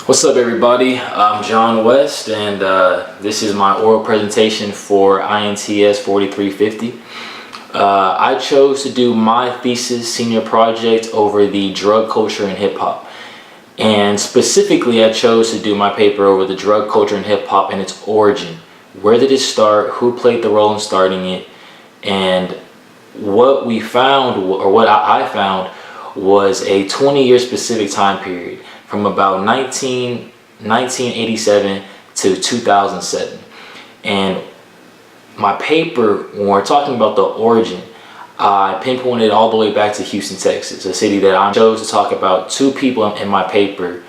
What's up, everybody? I'm John West, and this is my oral presentation for INTS 4350. I chose to do my thesis senior project over the drug culture in hip-hop. And specifically, I chose to do my paper over the drug culture in hip-hop and its origin. Where did it start? Who played the role in starting it? And what we found, or what I found, was a 20-year specific time period from about 1987 to 2007. And my paper, when we're talking about the origin, I pinpointed all the way back to Houston, Texas, a city that I chose to talk about two people in my paper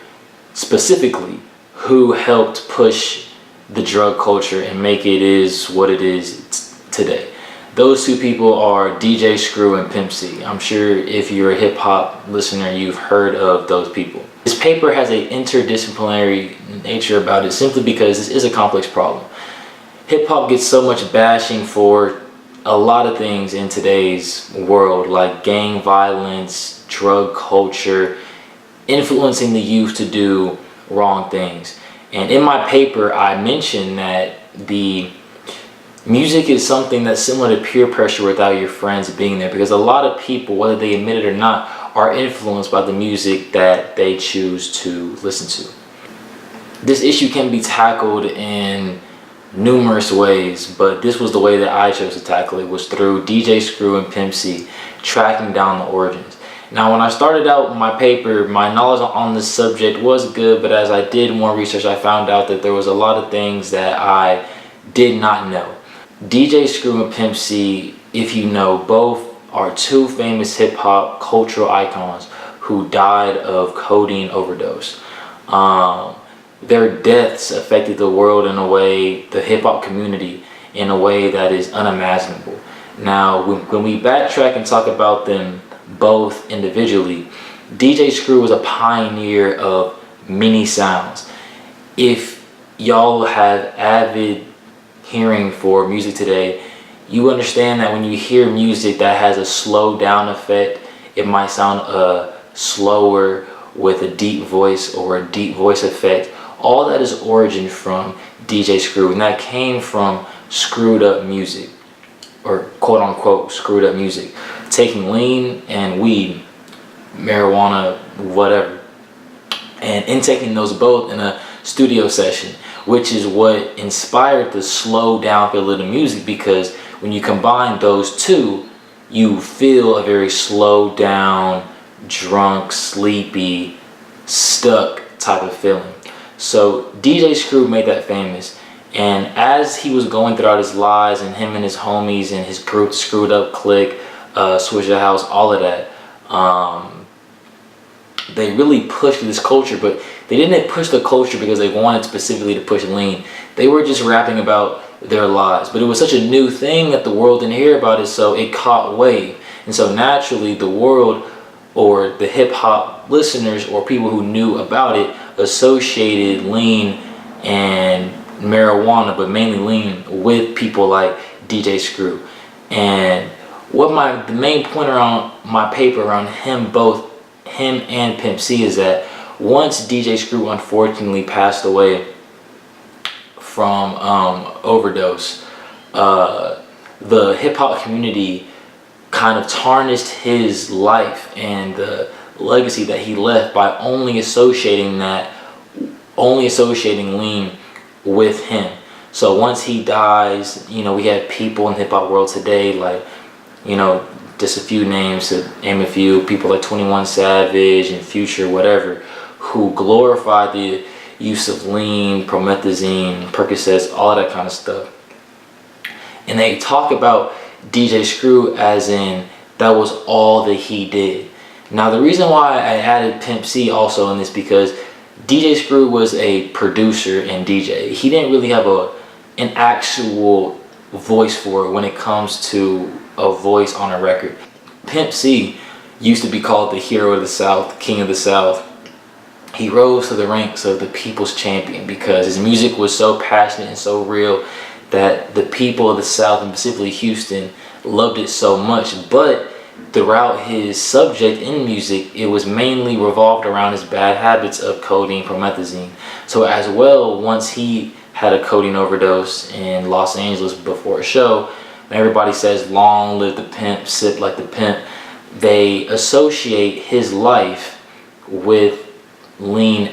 specifically who helped push the drug culture and make it is what it is today. Those two people are DJ Screw and Pimp C. I'm sure if you're a hip hop listener, you've heard of those people. This paper has an interdisciplinary nature about it simply because this is a complex problem. Hip hop gets so much bashing for a lot of things in today's world, like gang violence, drug culture, influencing the youth to do wrong things. And in my paper, I mentioned that the music is something that's similar to peer pressure without your friends being there, because a lot of people, whether they admit it or not, are influenced by the music that they choose to listen to. This issue can be tackled in numerous ways, but this was the way that I chose to tackle it, was through DJ Screw and Pimp C, tracking down the origins. Now, when I started out my paper, my knowledge on this subject was good, but as I did more research, I found out that there was a lot of things that I did not know. DJ Screw and Pimp C, if you know, both are two famous hip-hop cultural icons who died of codeine overdose. Their deaths affected the world in a way, the hip-hop community, in a way that is unimaginable. Now, when we backtrack and talk about them both individually, DJ Screw was a pioneer of many sounds. If y'all have avid hearing for music today, you understand that when you hear music that has a slow down effect, it might sound slower with a deep voice or a deep voice effect. All that is origin from DJ Screw, and that came from screwed up music, or quote unquote screwed up music, taking lean and weed, marijuana, whatever, and intaking those both in a studio session, which is what inspired the slow down feel of the music, because when you combine those two, you feel a very slow down, drunk, sleepy, stuck type of feeling. So DJ Screw made that famous, and as he was going throughout his lives, and him and his homies and his group, Screwed Up Clique, Swisher House, all of that, they really pushed this culture, but they didn't push the culture because they wanted specifically to push lean. They were just rapping about their lives, but it was such a new thing that the world didn't hear about it, so it caught wave. And so naturally the world, or the hip-hop listeners or people who knew about it, associated lean and marijuana, but mainly lean, with people like DJ Screw. And what the main point around my paper around him and Pimp C is that once DJ Screw unfortunately passed away from overdose, the hip-hop community kind of tarnished his life and the legacy that he left by only associating lean with him. So once he dies, we have people in the hip-hop world today, like, just a few names to name a few, people like 21 Savage and Future, whatever, who glorify the use of lean, promethazine, Percocets, all of that kind of stuff. And they talk about DJ Screw as in that was all that he did. Now, the reason why I added Pimp C also in this, because DJ Screw was a producer and DJ. He didn't really have an actual voice for it when it comes to a voice on a record. Pimp C used to be called the hero of the South, king of the South. He rose to the ranks of the people's champion because his music was so passionate and so real that the people of the South, and specifically Houston, loved it so much. But throughout his subject in music, it was mainly revolved around his bad habits of codeine, promethazine. So as well, once he had a codeine overdose in Los Angeles before a show, everybody says, "Long live the pimp, sip like the pimp." They associate his life with lean.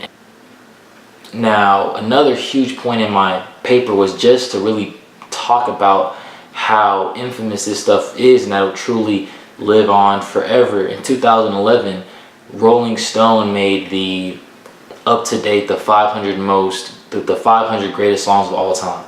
Now, another huge point in my paper was just to really talk about how infamous this stuff is, and that'll truly live on forever. In 2011, Rolling Stone made the up-to-date, the 500 greatest songs of all time.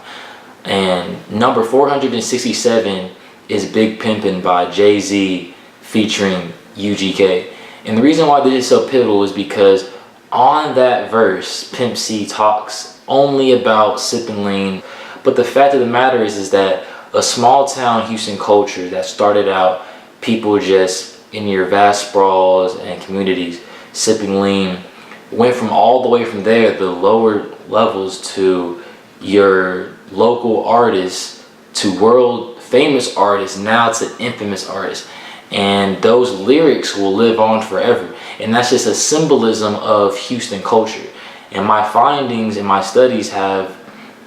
And number 467 is Big Pimpin' by Jay-Z featuring UGK. And the reason why this is so pivotal is because on that verse, Pimp C talks only about sipping lean. But the fact of the matter is that a small town Houston culture that started out people just in your vast sprawls and communities sipping lean went from all the way from there, the lower levels, to your local artists, to world famous artists, now to infamous artists. And those lyrics will live on forever. And that's just a symbolism of Houston culture. And my findings and my studies have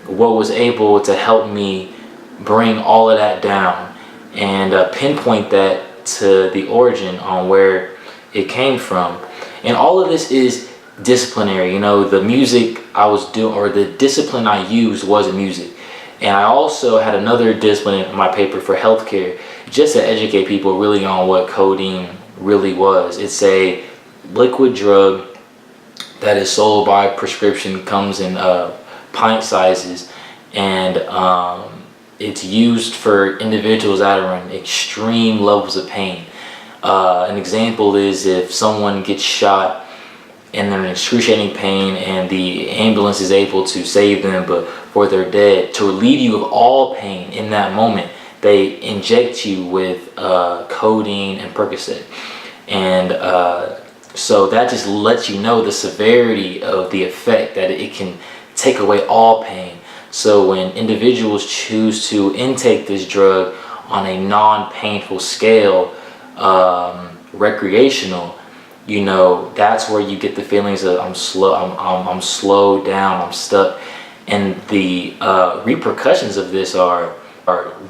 what was able to help me bring all of that down and pinpoint that to the origin on where it came from. And all of this is disciplinary. You know, the music I was doing, or the discipline I used, was music. And I also had another discipline in my paper for healthcare, just to educate people really on what codeine really was. It's a liquid drug that is sold by prescription, comes in pint sizes, and it's used for individuals that are in extreme levels of pain. An example is if someone gets shot and they're in excruciating pain and the ambulance is able to save them before they're dead, to relieve you of all pain in that moment, they inject you with codeine and Percocet. And so that just lets you know the severity of the effect, that it can take away all pain. So when individuals choose to intake this drug on a non-painful scale, recreational, you know, that's where you get the feelings of I'm slowed down, I'm stuck. And the repercussions of this are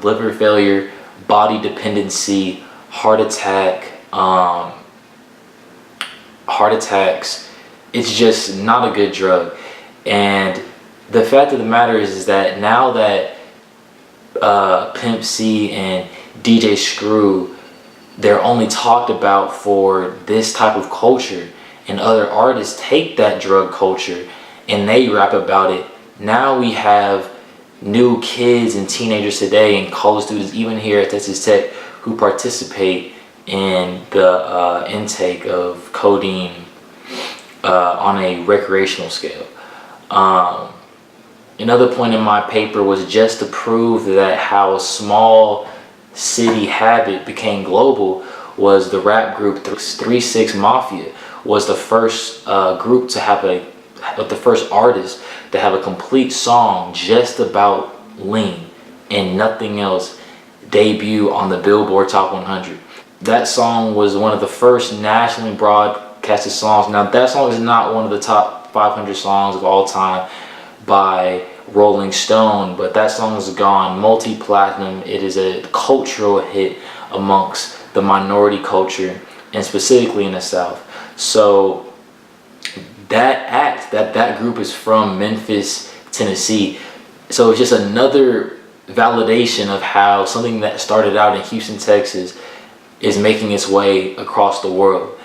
liver failure, body dependency, heart attacks. It's just not a good drug. And the fact of the matter is that now that Pimp C and DJ Screw, they're only talked about for this type of culture, and other artists take that drug culture and they rap about it. Now we have new kids and teenagers today, and college students even here at Texas Tech, who participate in the intake of codeine on a recreational scale. Another point in my paper was just to prove that how a small city habit became global was the rap group 3 6 Mafia was the first group to have the first artist to have a complete song just about lean and nothing else debut on the Billboard Top 100. That song was one of the first nationally broadcasted songs. Now that song is not one of the top 500 songs of all time by Rolling Stone, but that song has gone multi-platinum. It is a cultural hit amongst the minority culture, and specifically in the South. So that group is from Memphis, Tennessee. So it's just another validation of how something that started out in Houston, Texas is making its way across the world.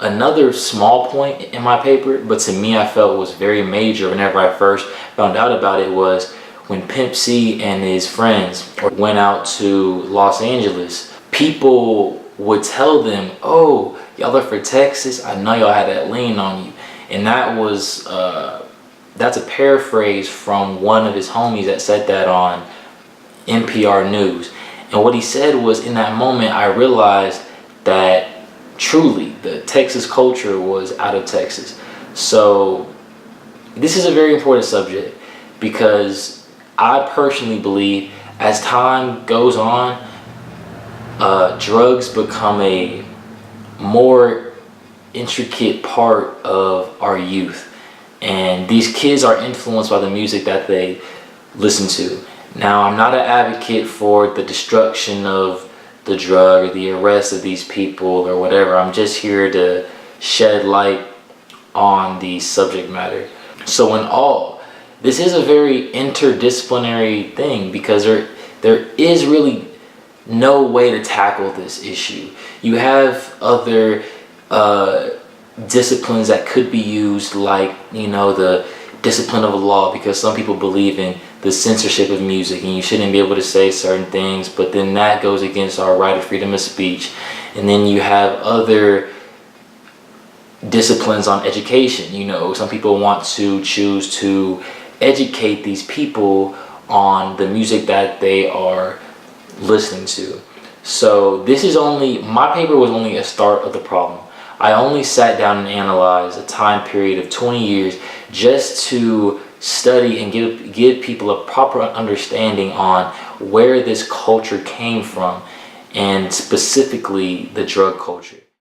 Another small point in my paper, but to me I felt was very major whenever I first found out about it, was when Pimp C and his friends went out to Los Angeles, people would tell them, "Oh, y'all are for Texas? I know y'all had that lean on you." And that was, that's a paraphrase from one of his homies that said that on NPR News. And what he said was, in that moment, I realized that truly the Texas culture was out of Texas. So this is a very important subject, because I personally believe as time goes on, drugs become a more intricate part of our youth, and these kids are influenced by the music that they listen to. Now, I'm not an advocate for the destruction of the drug or the arrest of these people or whatever. I'm just here to shed light on the subject matter. So in all, this is a very interdisciplinary thing, because there is really no way to tackle this issue. You have other disciplines that could be used, like, you know, the discipline of law, because some people believe in the censorship of music and you shouldn't be able to say certain things, but then that goes against our right of freedom of speech. And then you have other disciplines on education. You know, some people want to choose to educate these people on the music that they are listening to. So this is only, my paper was only a start of the problem. I only sat down and analyzed a time period of 20 years just to study and give people a proper understanding on where this culture came from, and specifically the drug culture.